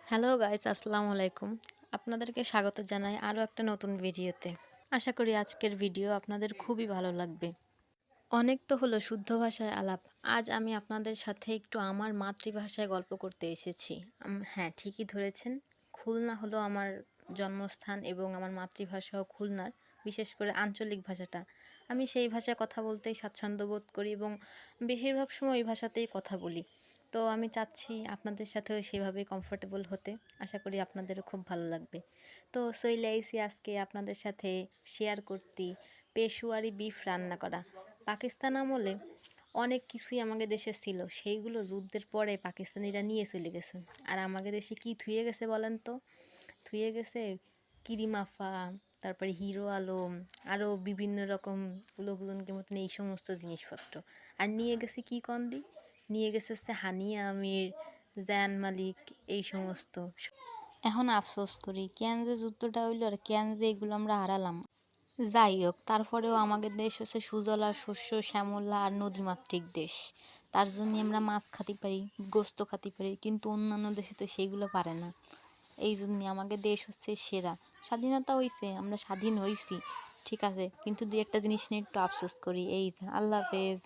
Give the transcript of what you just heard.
Hello guys, আসসালামু আলাইকুম। আপনাদেরকে স্বাগত জানাই আরও একটা নতুন ভিডিওতে। আশা করি আজকের ভিডিও আপনাদের খুবই ভালো লাগবে। অনেক তো হলো শুদ্ধ ভাষায় আলাপ। আজ আমি আপনাদের সাথে একটু আমার মাতৃভাষায় গল্প করতে এসেছি। হ্যাঁ, ঠিকই ধরেছেন। খুলনা হলো আমার জন্মস্থান এবং আমার মাতৃভাষাও খুলনার। বিশেষ করে আঞ্চলিক ভাষাটা। আমি সেই ভাষায় কথা বলতেই স্বাচ্ছন্দ্য বোধ করি এবং বেশিরভাগ সময় ওই ভাষাতেই কথা বলি। তো আমি চাচ্ছি আপনাদের সাথেও সেভাবে কমফোর্টেবল হতে। আশা করি আপনাদেরও খুব ভালো লাগবে। তো চইলে আইছি আজকে আপনাদের সাথে শেয়ার করতে পেশোয়ারি বিফ রান্না করা। পাকিস্তান আমলে অনেক কিছুই আমাদের দেশে ছিল, সেইগুলো যুদ্ধের পরে পাকিস্তানিরা নিয়ে চলে গেছে। আর আমাদের দেশে কি থুয়ে গেছে বলেন তো? থুয়ে গেছে কিরিমাফা, তারপরে হিরো আলম, আরও বিভিন্ন রকম লোকজনকে মতন এই সমস্ত জিনিসপত্র। আর নিয়ে গেছে কি কন্দি, নিয়ে গেছে হচ্ছে হানিয়া আমির, জায়ান মালিক, এই সমস্ত। এখন আফসোস করি কেন যে যুদ্ধটা হইলো আর কেন যে এগুলো আমরা হারালাম। যাই হোক, তারপরেও আমাদের দেশ হচ্ছে সুজলা শস্য শ্যামলা আর নদীমাতৃক দেশ। তার জন্যই আমরা মাছ খাতে পারি, গোস্ত খাতে পারি, কিন্তু অন্যান্য দেশে তো সেইগুলো পারে না। এই জন্যে আমাদের দেশ হচ্ছে সেরা। স্বাধীনতা হইছে, আমরা স্বাধীন হইছি, ঠিক আছে, কিন্তু দুই একটা জিনিস নিয়ে একটু আফসোস করি। এই যে আল্লাহ হাফেজ।